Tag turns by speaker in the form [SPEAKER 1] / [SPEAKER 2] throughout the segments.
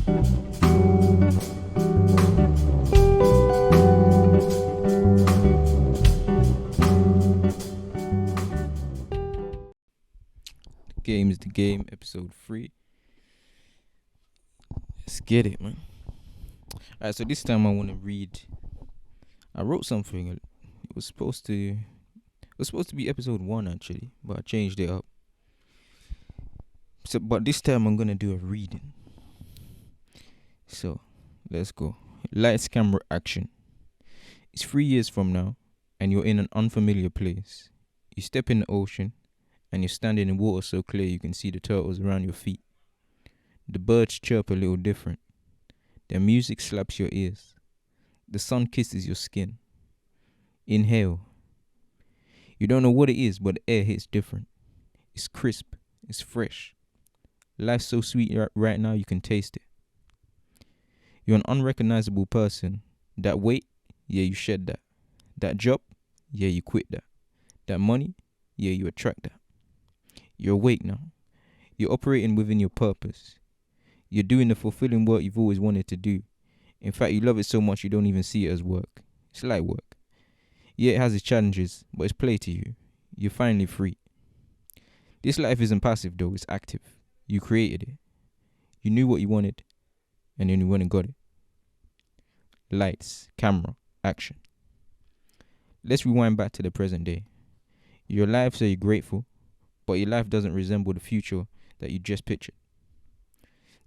[SPEAKER 1] Game is the Game, episode 3. Let's get it, man. Alright, so this time I want to read. I wrote something. It was supposed to be episode 1 actually, but I changed it up. But this time I'm gonna do a reading. So let's go. Lights, camera, action. It's 3 years from now, and you're in an unfamiliar place. You step in the ocean, and you're standing in water so clear you can see the turtles around your feet. The birds chirp a little different. Their music slaps your ears. The sun kisses your skin. Inhale. You don't know what it is, but the air hits different. It's crisp. It's fresh. Life's so sweet right now you can taste it. You're an unrecognizable person. That weight, yeah, you shed that. That job, yeah, you quit that. That money, yeah, you attract that. You're awake now. You're operating within your purpose. You're doing the fulfilling work you've always wanted to do. In fact, you love it so much you don't even see it as work. It's light work. Yeah, it has its challenges, but it's play to you. You're finally free. This life isn't passive though, it's active. You created it. You knew what you wanted, and then you went and got it. Lights, camera, action. Let's rewind back to the present day. You're alive, so you're grateful, but your life doesn't resemble the future that you just pictured.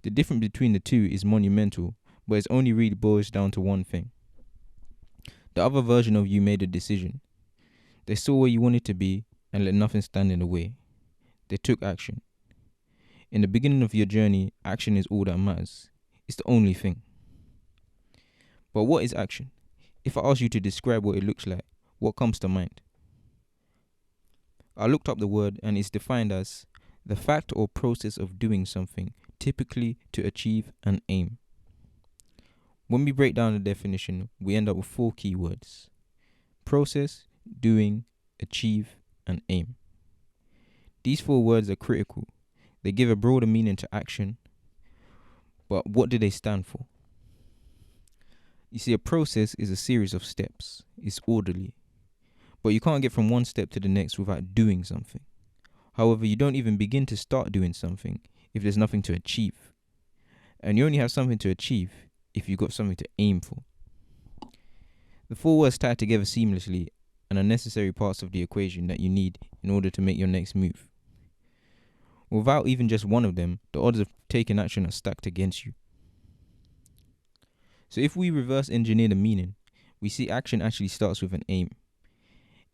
[SPEAKER 1] The difference between the two is monumental, but it only really boils down to one thing. The other version of you made a decision. They saw where you wanted to be and let nothing stand in the way. They took action. In the beginning of your journey, action is all that matters. It's the only thing. But what is action? If I ask you to describe what it looks like, what comes to mind? I looked up the word and it's defined as the fact or process of doing something, typically to achieve an aim. When we break down the definition, we end up with 4 keywords: process, doing, achieve, and aim. These 4 words are critical. They give a broader meaning to action, but what do they stand for? You see, a process is a series of steps. It's orderly. But you can't get from one step to the next without doing something. However, you don't even begin to start doing something if there's nothing to achieve. And you only have something to achieve if you've got something to aim for. The 4 words tie together seamlessly and are necessary parts of the equation that you need in order to make your next move. Without even just one of them, the odds of taking action are stacked against you. So if we reverse engineer the meaning, we see action actually starts with an aim.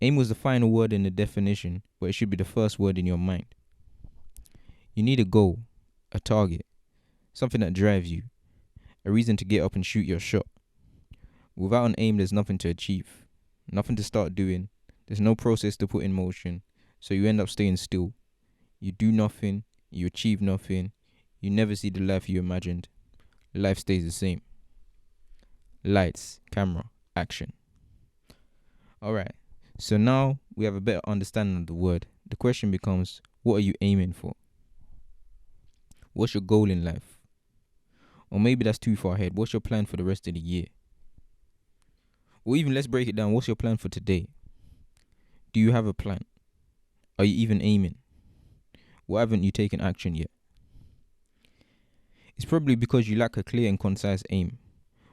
[SPEAKER 1] Aim was the final word in the definition, but it should be the first word in your mind. You need a goal, a target, something that drives you, a reason to get up and shoot your shot. Without an aim, there's nothing to achieve, nothing to start doing, there's no process to put in motion, so you end up staying still. You do nothing, you achieve nothing, you never see the life you imagined. Life stays the same. Lights, camera, action. Alright, so now we have a better understanding of the word. The question becomes, what are you aiming for? What's your goal in life? Or maybe that's too far ahead. What's your plan for the rest of the year? Or even let's break it down. What's your plan for today? Do you have a plan? Are you even aiming? Why haven't you taken action yet? It's probably because you lack a clear and concise aim.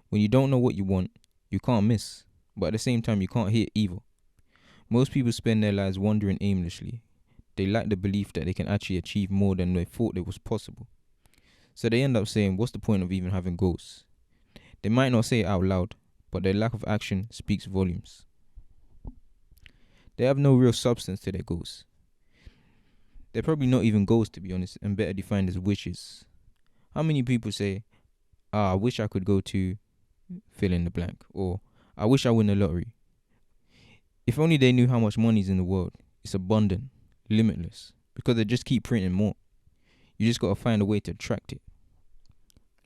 [SPEAKER 1] When you don't know what you want, you can't miss, but at the same time you can't hit either. Most people spend their lives wandering aimlessly. They lack the belief that they can actually achieve more than they thought it was possible. So they end up saying, what's the point of even having goals? They might not say it out loud, but their lack of action speaks volumes. They have no real substance to their goals. They're probably not even goals, to be honest, and better defined as wishes. How many people say, I wish I could go to fill in the blank, or I wish I win the lottery. If only they knew how much money is in the world. It's abundant, limitless, because they just keep printing more. You just got to find a way to attract it.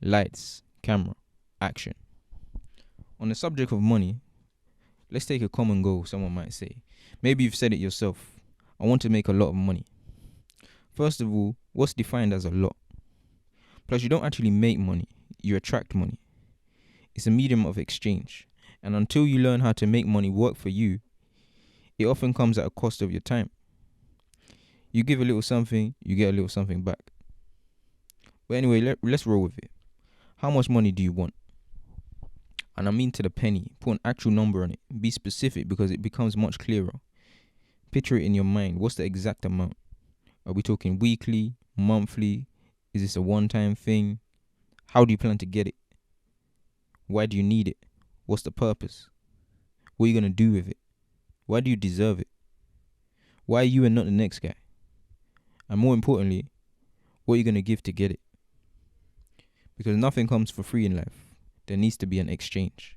[SPEAKER 1] Lights, camera, action. On the subject of money, let's take a common goal, someone might say. Maybe you've said it yourself. I want to make a lot of money. First of all, what's defined as a lot? Plus, you don't actually make money. you attract money. It's a medium of exchange. And until you learn how to make money work for you, it often comes at a cost of your time. You give a little something, you get a little something back. But anyway, let's roll with it. How much money do you want? And I mean to the penny. Put an actual number on it. Be specific because it becomes much clearer. Picture it in your mind. What's the exact amount? Are we talking weekly, monthly? Is this a one-time thing? How do you plan to get it? Why do you need it? What's the purpose? What are you going to do with it? Why do you deserve it? Why are you and not the next guy? And more importantly, what are you going to give to get it? Because nothing comes for free in life. There needs to be an exchange.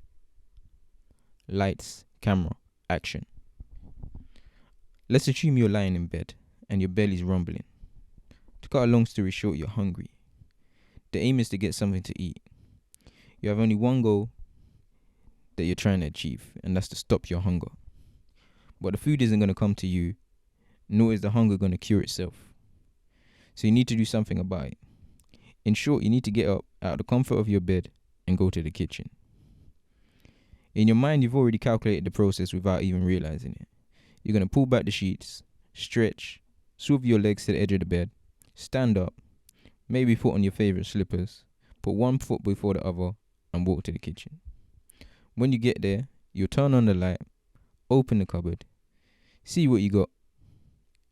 [SPEAKER 1] Lights, camera, action. Let's assume you're lying in bed and your belly's rumbling. To cut a long story short, you're hungry. The aim is to get something to eat. You have only one goal that you're trying to achieve, and that's to stop your hunger. But the food isn't going to come to you, nor is the hunger going to cure itself. So you need to do something about it. In short, you need to get up out of the comfort of your bed and go to the kitchen. In your mind, you've already calculated the process without even realizing it. You're going to pull back the sheets, stretch, swivel your legs to the edge of the bed, stand up, maybe put on your favorite slippers, put one foot before the other, and walk to the kitchen. When you get there, you'll turn on the light, open the cupboard, see what you got,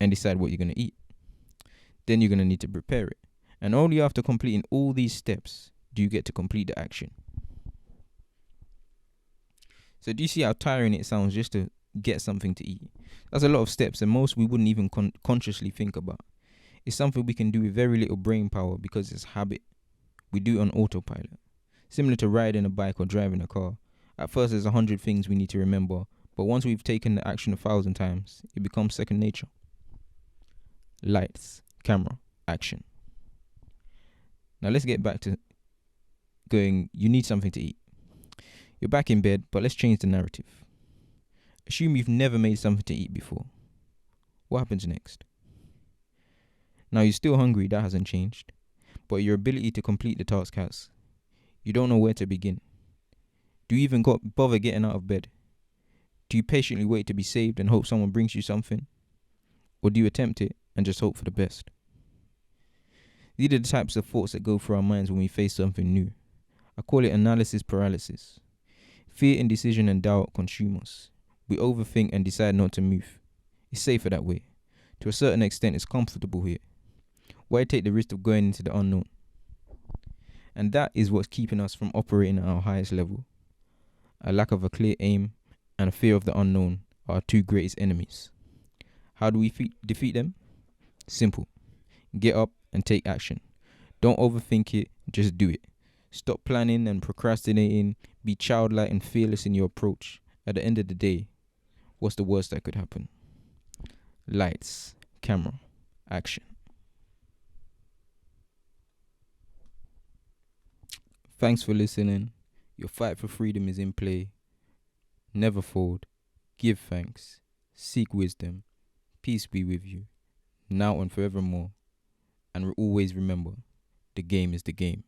[SPEAKER 1] and decide what you're going to eat. Then you're going to need to prepare it. And only after completing all these steps do you get to complete the action. So do you see how tiring it sounds just to get something to eat? That's a lot of steps, and most we wouldn't even consciously think about. It's something we can do with very little brain power because it's habit. We do it on autopilot. Similar to riding a bike or driving a car. At first there's 100 things we need to remember, but once we've taken the action 1,000 times, it becomes second nature. Lights, camera, action. Now let's get back to going, you need something to eat. You're back in bed, but let's change the narrative. Assume you've never made something to eat before. What happens next? Now you're still hungry, that hasn't changed, but your ability to complete the task has. You don't know where to begin. Do you even bother getting out of bed? Do you patiently wait to be saved and hope someone brings you something? Or do you attempt it and just hope for the best? These are the types of thoughts that go through our minds when we face something new. I call it analysis paralysis. Fear, indecision, and doubt consume us. We overthink and decide not to move. It's safer that way. To a certain extent, it's comfortable here. Why take the risk of going into the unknown? And that is what's keeping us from operating at our highest level. A lack of a clear aim and a fear of the unknown are our two greatest enemies. How do we defeat them? Simple. Get up and take action. Don't overthink it, just do it. Stop planning and procrastinating. Be childlike and fearless in your approach. At the end of the day, what's the worst that could happen? Lights, camera, action. Thanks for listening. Your fight for freedom is in play. Never fold. Give thanks. Seek wisdom. Peace be with you, now and forevermore. And always remember, the game is the game.